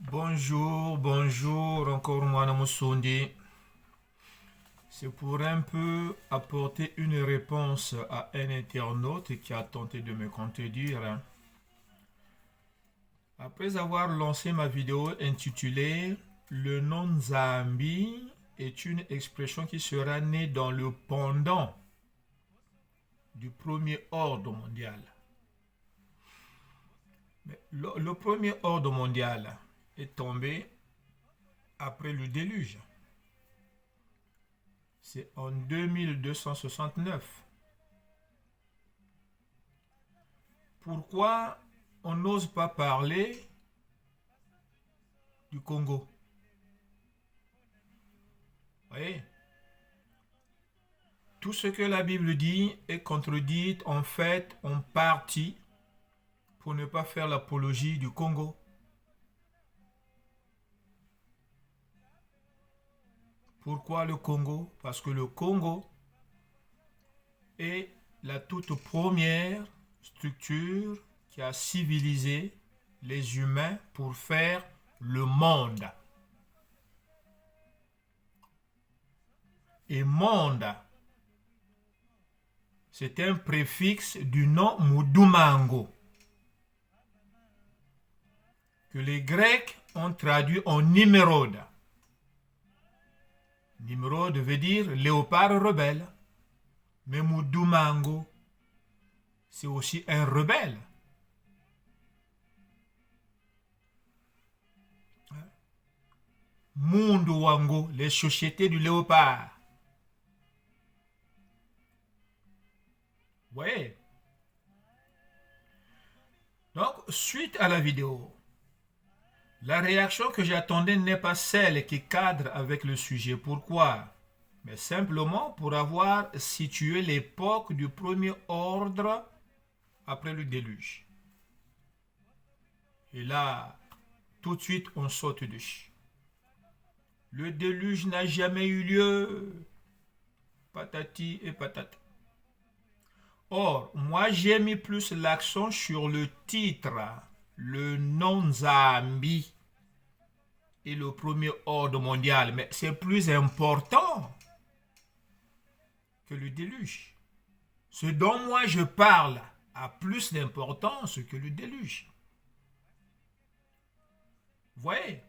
Bonjour, bonjour, encore moi Namusundi. C'est pour un peu apporter une réponse à un internaute qui a tenté de me contredire. Après avoir lancé ma vidéo intitulée Le nom Zambi est une expression qui sera née dans le pendant du premier ordre mondial. Mais le premier ordre mondial est tombé après le déluge. C'est en 2269. Pourquoi on n'ose pas parler du Congo? Vous voyez, tout ce que la Bible dit est contredit en fait en partie pour ne pas faire l'apologie du Congo. Pourquoi le Congo? Parce que le Congo est la toute première structure qui a civilisé les humains pour faire le monde. Et monde, c'est un préfixe du nom Mudumango, que les Grecs ont traduit en Nimrod. Nimrod veut dire léopard rebelle. Mais Mudumango, c'est aussi un rebelle. Munduwango, les sociétés du léopard. Vous voyez? Donc, suite à la vidéo, la réaction que j'attendais n'est pas celle qui cadre avec le sujet. Pourquoi? Mais simplement pour avoir situé l'époque du premier ordre après le déluge. Et là, tout de suite, on saute dessus. Le déluge n'a jamais eu lieu. Patati et patata. Or, moi j'ai mis plus l'accent sur le titre, le non-Zambi et le premier ordre mondial. Mais c'est plus important que le déluge. Ce dont moi je parle a plus d'importance que le déluge. Vous voyez?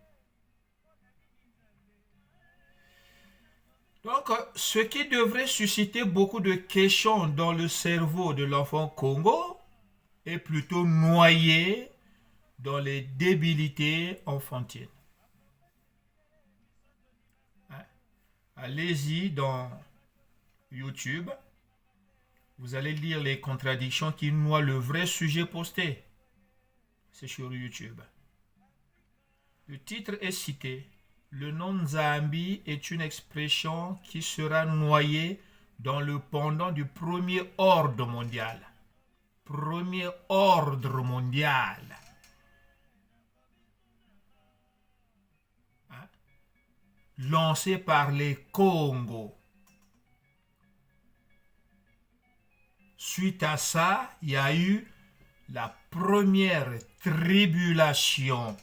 Donc, ce qui devrait susciter beaucoup de questions dans le cerveau de l'enfant Congo est plutôt noyé dans les débilités enfantines. Hein? Allez-y dans YouTube, vous allez lire les contradictions qui noient le vrai sujet posté. C'est sur YouTube. Le titre est cité. Le nom Zambi est une expression qui sera noyée dans le pendant du premier ordre mondial. Premier ordre mondial. Hein? Lancé par les Congo. Suite à ça, il y a eu la première tribulation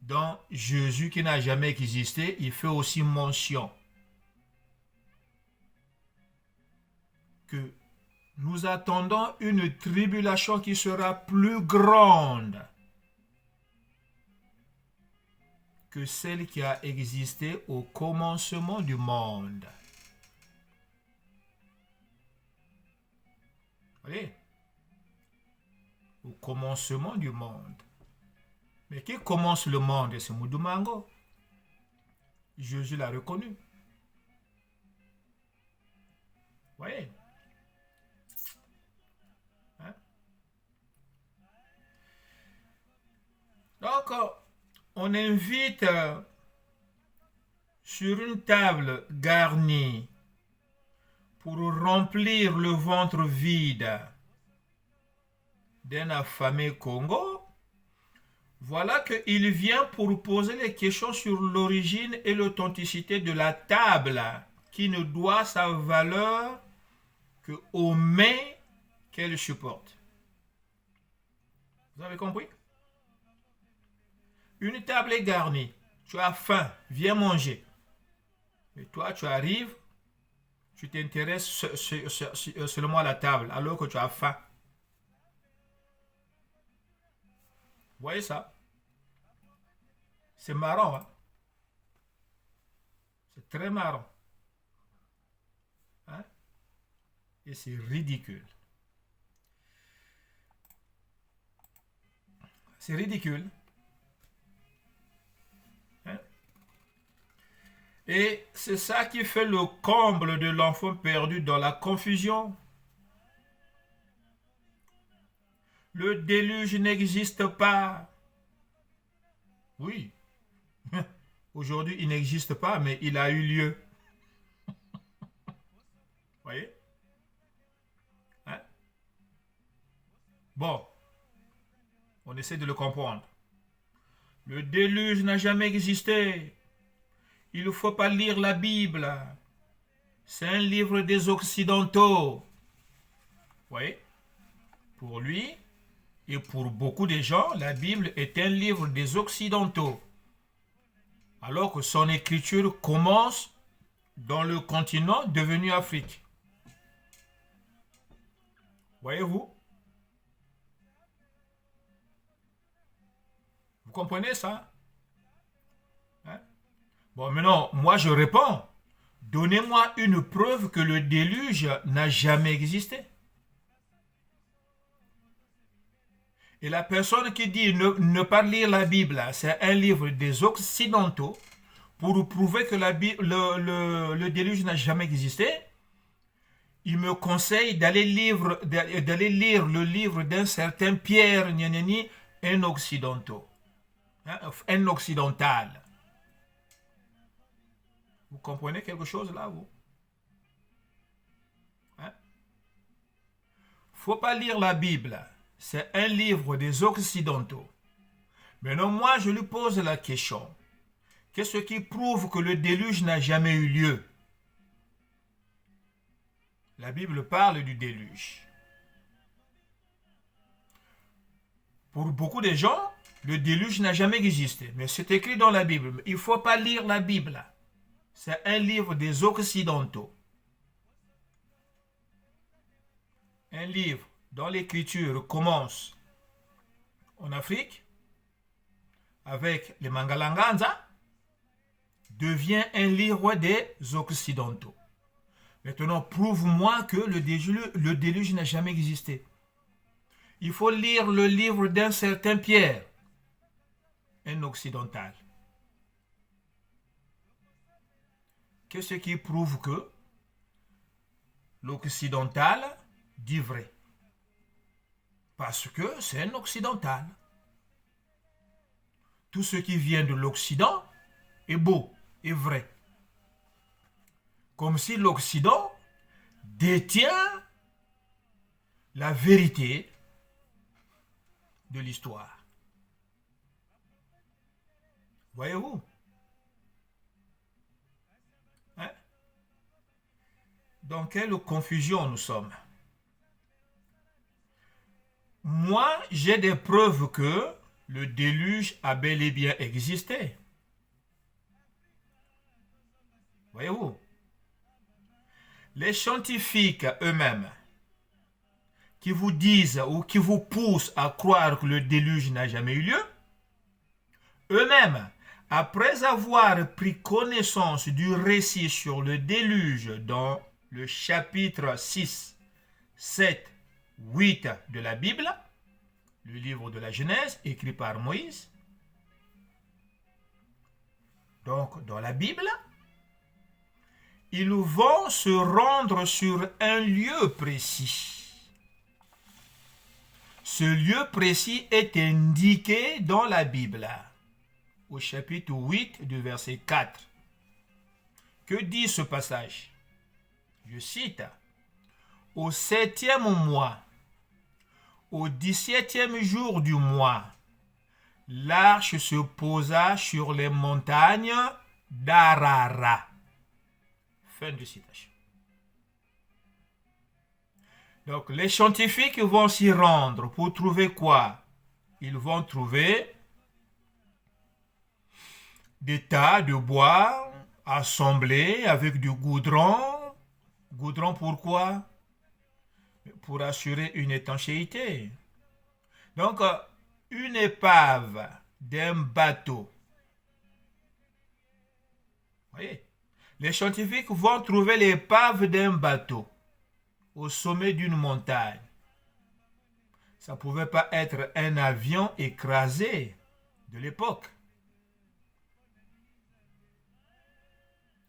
dont Jésus, qui n'a jamais existé, il fait aussi mention que nous attendons une tribulation qui sera plus grande que celle qui a existé au commencement du monde. Vous voyez? Au commencement du monde. Mais qui commence le monde? C'est Mudumango. Jésus l'a reconnu. Vous voyez? Hein? Donc, on invite sur une table garnie pour remplir le ventre vide d'un affamé Congo. Voilà qu'il vient pour poser les questions sur l'origine et l'authenticité de la table qui ne doit sa valeur qu'aux mains qu'elle supporte. Vous avez compris? Une table est garnie. Tu as faim, viens manger. Et toi, tu arrives, tu t'intéresses seulement à la table alors que tu as faim. Vous voyez ça? C'est marrant, hein? C'est très marrant. Hein? Et c'est ridicule. C'est ridicule. Hein? Et c'est ça qui fait le comble de l'enfant perdu dans la confusion. Le déluge n'existe pas. Oui. Aujourd'hui, il n'existe pas, mais il a eu lieu. Voyez? Hein? Bon, on essaie de le comprendre. Le déluge n'a jamais existé. Il ne faut pas lire la Bible. C'est un livre des Occidentaux. Voyez? Pour lui et pour beaucoup de gens, la Bible est un livre des Occidentaux. Alors que son écriture commence dans le continent devenu Afrique. Voyez-vous? Vous comprenez ça? Hein? Bon, maintenant, moi je réponds. Donnez-moi une preuve que le déluge n'a jamais existé. Et la personne qui dit ne pas lire la Bible, c'est un livre des Occidentaux, pour prouver que le déluge n'a jamais existé, il me conseille d'aller lire le livre d'un certain Pierre Gnagnani, un occidental. Hein, un occidental. Vous comprenez quelque chose là, vous? Hein? Faut pas lire la Bible. C'est un livre des Occidentaux. Maintenant, moi, je lui pose la question. Qu'est-ce qui prouve que le déluge n'a jamais eu lieu? La Bible parle du déluge. Pour beaucoup de gens, le déluge n'a jamais existé. Mais c'est écrit dans la Bible. Il ne faut pas lire la Bible. C'est un livre des Occidentaux. Un livre dont l'écriture commence en Afrique, avec les Mangalanganza, devient un livre des Occidentaux. Maintenant, prouve-moi que le déluge n'a jamais existé. Il faut lire le livre d'un certain Pierre, un occidental. Qu'est-ce qui prouve que l'occidental dit vrai? Parce que c'est un occidental. Tout ce qui vient de l'Occident est beau, est vrai. Comme si l'Occident détient la vérité de l'histoire. Voyez-vous? Hein? Dans quelle confusion nous sommes? Moi, j'ai des preuves que le déluge a bel et bien existé. Voyez-vous? Les scientifiques eux-mêmes qui vous disent ou qui vous poussent à croire que le déluge n'a jamais eu lieu, eux-mêmes, après avoir pris connaissance du récit sur le déluge dans le chapitre 6, 7, 8 de la Bible, le livre de la Genèse écrit par Moïse, donc dans la Bible, ils vont se rendre sur un lieu précis. Ce lieu précis est indiqué dans la Bible, au chapitre 8 du verset 4. Que dit ce passage? Je cite, « Au 7e mois, au 17e jour du mois, l'arche se posa sur les montagnes d'Arara. » Fin de citation. Donc, les scientifiques vont s'y rendre pour trouver quoi? Ils vont trouver des tas de bois assemblés avec du goudron. Goudron pourquoi? Pour assurer une étanchéité. Donc, une épave d'un bateau. Voyez, les scientifiques vont trouver l'épave d'un bateau au sommet d'une montagne. Ça ne pouvait pas être un avion écrasé de l'époque.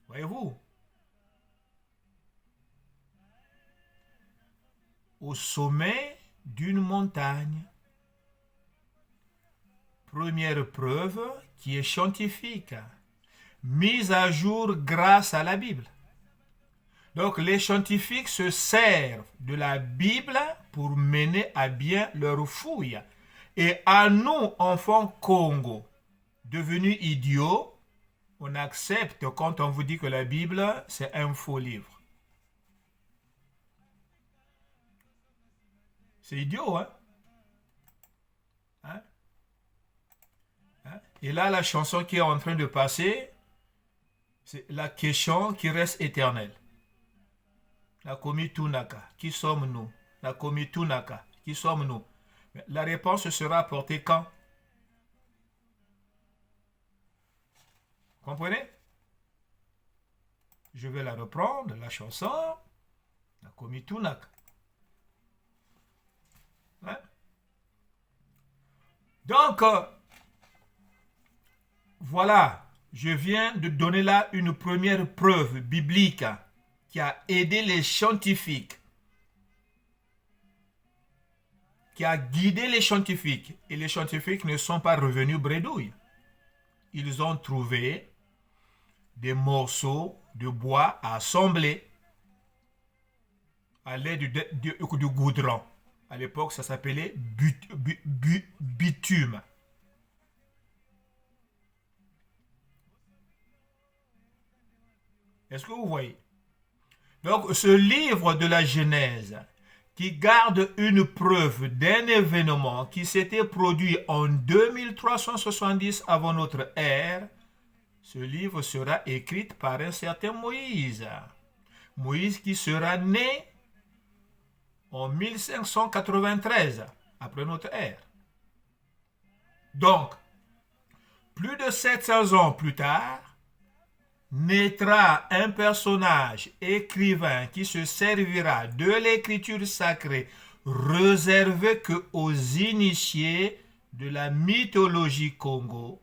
Voyez-vous? Au sommet d'une montagne. Première preuve qui est scientifique, mise à jour grâce à la Bible. Donc les scientifiques se servent de la Bible pour mener à bien leurs fouilles. Et à nous, enfants Congo, devenus idiots, on accepte quand on vous dit que la Bible, c'est un faux livre. C'est idiot, hein? Hein? Hein? Et là, la chanson qui est en train de passer, c'est la question qui reste éternelle. La Komitunaka, qui sommes-nous? La Komitunaka, qui sommes-nous? La réponse sera apportée quand? Comprenez? Je vais la reprendre, la chanson, la Komitunaka. Hein? Donc, voilà, je viens de donner là une première preuve biblique qui a aidé les scientifiques, qui a guidé les scientifiques. Et les scientifiques ne sont pas revenus bredouilles. Ils ont trouvé des morceaux de bois assemblés à l'aide du goudron. À l'époque, ça s'appelait bitume. Est-ce que vous voyez? Donc, ce livre de la Genèse, qui garde une preuve d'un événement qui s'était produit en 2370 avant notre ère, ce livre sera écrit par un certain Moïse. Moïse qui sera né en 1593 après notre ère. Donc, plus de 700 ans plus tard, naîtra un personnage écrivain qui se servira de l'écriture sacrée réservée qu'aux initiés de la mythologie Congo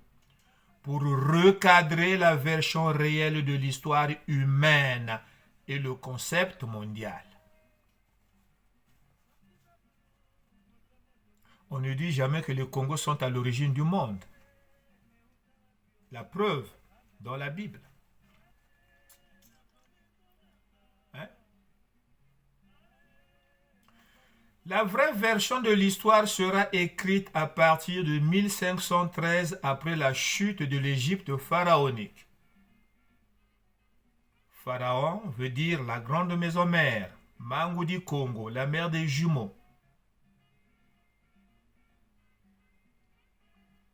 pour recadrer la version réelle de l'histoire humaine et le concept mondial. On ne dit jamais que les Congos sont à l'origine du monde. La preuve dans la Bible. Hein? La vraie version de l'histoire sera écrite à partir de 1513 après la chute de l'Égypte pharaonique. Pharaon veut dire la grande maison mère, Mangoudi Congo, la mère des jumeaux.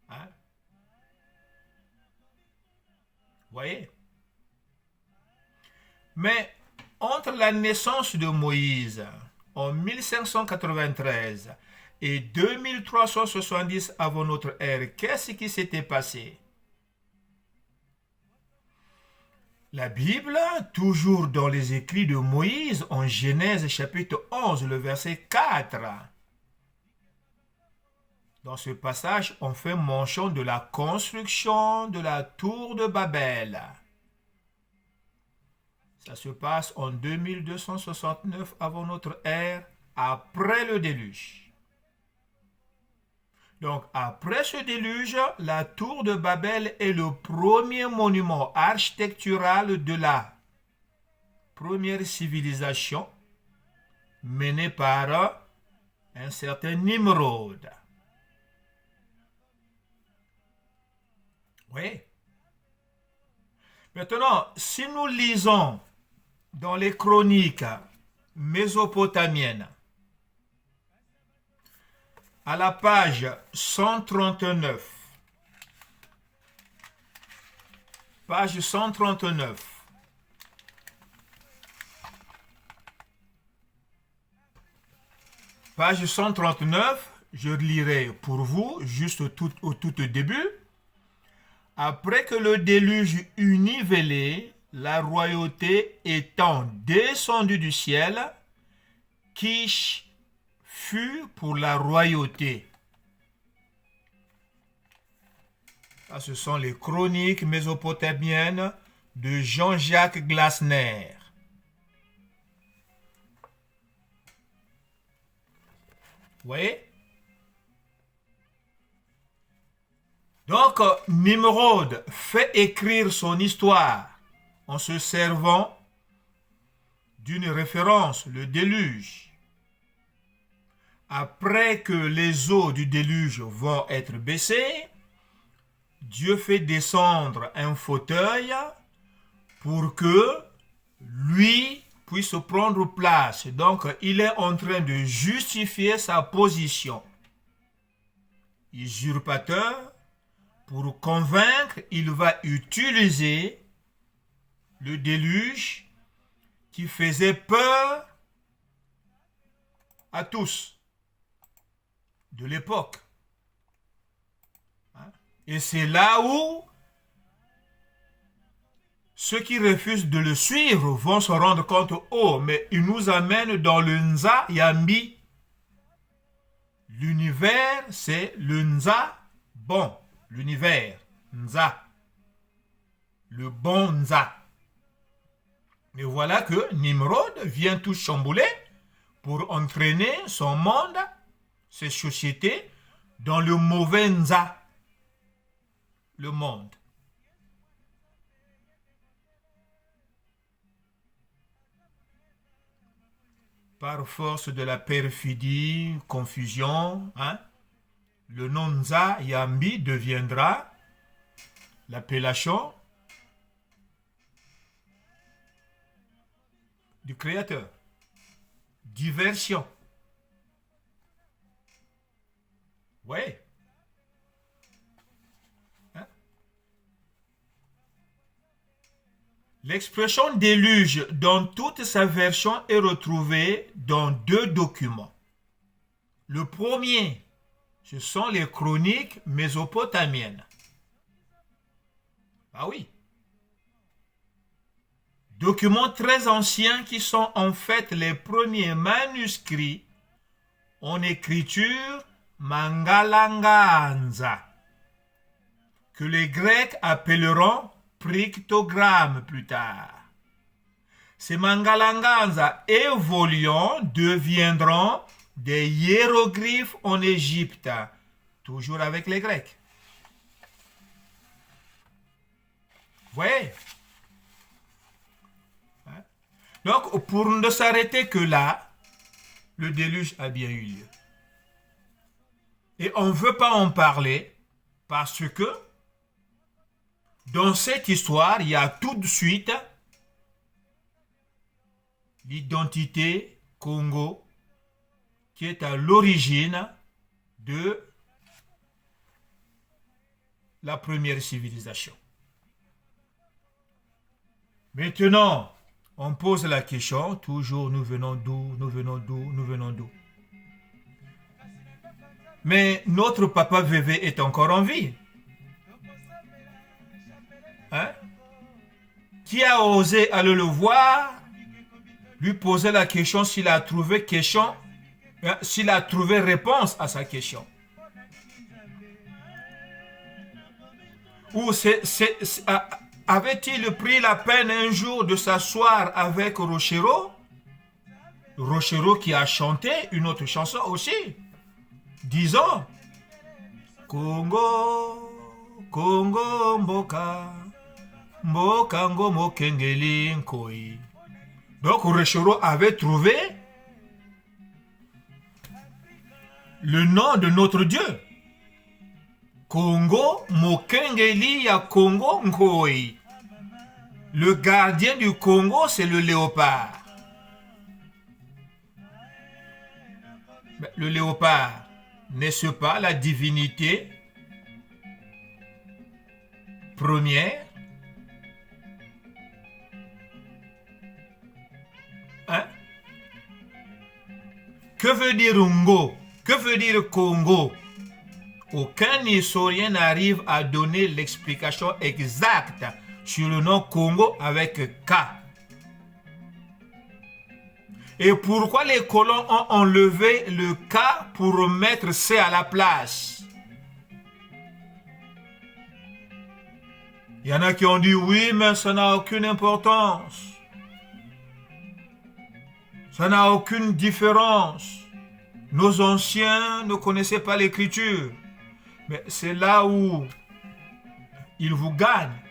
Hein? Voyez? Mais entre la naissance de Moïse en 1593 et 2370 avant notre ère, qu'est-ce qui s'était passé? La Bible, toujours dans les écrits de Moïse, en Genèse chapitre 11, le verset 4, dans ce passage, on fait mention de la construction de la tour de Babel. Ça se passe en 2269 avant notre ère, après le déluge. Donc, après ce déluge, la tour de Babel est le premier monument architectural de la première civilisation menée par un certain Nimrod. Oui. Maintenant, si nous lisons dans les chroniques mésopotamiennes, à la page 139, Page 139. Page 139, je lirai pour vous, juste au tout début. Après que le déluge eut nivelé, la royauté étant descendue du ciel, Kish fut pour la royauté. Ça, ce sont les chroniques mésopotamiennes de Jean-Jacques Glasner. Vous voyez? Donc, Nimrod fait écrire son histoire en se servant d'une référence, le déluge. Après que les eaux du déluge vont être baissées, Dieu fait descendre un fauteuil pour que lui puisse prendre place. Donc, il est en train de justifier sa position. Usurpateur, pour convaincre, il va utiliser le déluge qui faisait peur à tous de l'époque. Et c'est là où ceux qui refusent de le suivre vont se rendre compte, oh, mais il nous amène dans le Nza Yambi. L'univers, c'est le Nza bon. L'univers, Nza. Le bon Nza. Mais voilà que Nimrod vient tout chambouler pour entraîner son monde, ses sociétés, dans le mauvais Nza. Le monde. Par force de la perfidie, confusion, le nom Nza Yambi deviendra l'appellation du Créateur. Diversion. Oui. L'expression déluge dans toute sa version est retrouvée dans deux documents. Le premier, ce sont les chroniques mésopotamiennes. Ah oui. Documents très anciens qui sont en fait les premiers manuscrits en écriture Mangalanganza, que les Grecs appelleront pictogrammes plus tard. Ces Mangalanganza évoluant deviendront des hiéroglyphes en Égypte, toujours avec les Grecs. Vous voyez? Donc, pour ne s'arrêter que là, le déluge a bien eu lieu. Et on ne veut pas en parler parce que dans cette histoire, il y a tout de suite l'identité Congo qui est à l'origine de la première civilisation. Maintenant, on pose la question, toujours nous venons d'où, nous venons d'où, nous venons d'où. Mais notre papa Vévé est encore en vie. Qui a osé aller le voir, lui poser la question s'il a trouvé réponse à sa question. Ou avait-il pris la peine un jour de s'asseoir avec Rochero? Rochero qui a chanté une autre chanson aussi, disant Congo, Congo Mboka, Mboka Ngomo Kengeli Nkoi. Donc Rochero avait trouvé le nom de notre Dieu. Congo Mokengeli ya Congo Nkoi. Le gardien du Congo, c'est le léopard. Le léopard, n'est-ce pas la divinité première Que veut dire Ngo? Que veut dire Congo? Aucun historien n'arrive à donner l'explication exacte sur le nom Congo avec K. Et pourquoi les colons ont enlevé le K pour mettre C à la place? Il y en a qui ont dit oui, mais ça n'a aucune importance. Ça n'a aucune différence. Nos anciens ne connaissaient pas l'écriture. Mais c'est là où ils vous gagnent.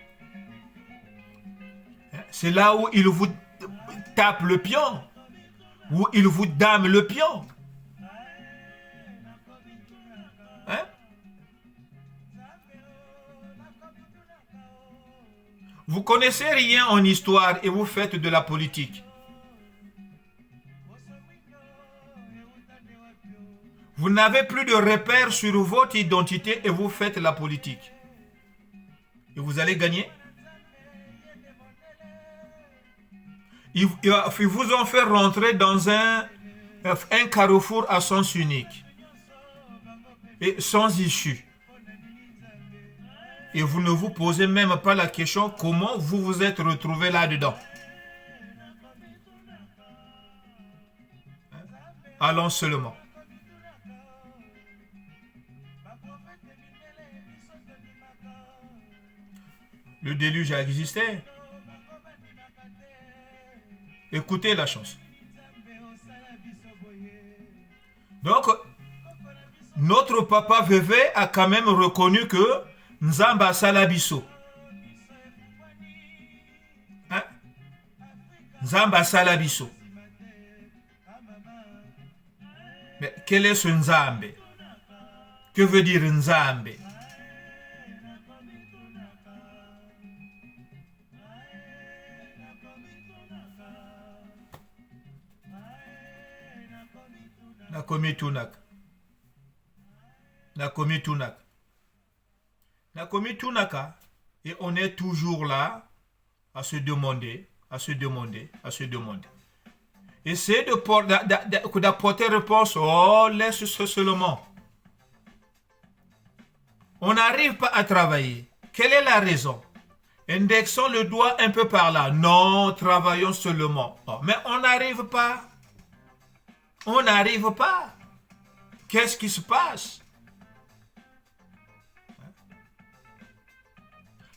C'est là où ils vous tapent le pion. Où ils vous dament le pion. Hein? Vous connaissez rien en histoire et vous faites de la politique. Vous n'avez plus de repères sur votre identité et vous faites la politique. Et vous allez gagner. Ils vous ont fait rentrer dans un carrefour à sens unique. Et sans issue. Et vous ne vous posez même pas la question comment vous vous êtes retrouvé là-dedans. Allons seulement. Le déluge a existé. Écoutez la chanson. Donc, notre papa Vévé a quand même reconnu que Nzamba Salabiso. Hein? Nzamba Salabiso. Mais quel est ce Nzambe? Que veut dire Nzambe? Nakomi Tunaka. Nakomi Tunaka. Nakomi Tunaka. Et on est toujours là à se demander, à se demander, à se demander. Essayez d'apporter réponse. Oh, laisse ce seulement. On n'arrive pas à travailler. Quelle est la raison? Indexons le doigt un peu par là. Non, travaillons seulement. Oh, mais on n'arrive pas. On n'arrive pas. Qu'est-ce qui se passe?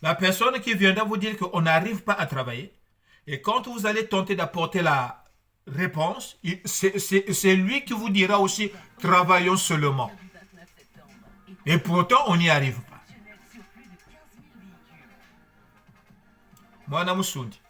La personne qui viendra vous dire qu'on n'arrive pas à travailler, et quand vous allez tenter d'apporter la réponse, c'est lui qui vous dira aussi « travaillons seulement ». Et pourtant, on n'y arrive pas. Mwana Musundi.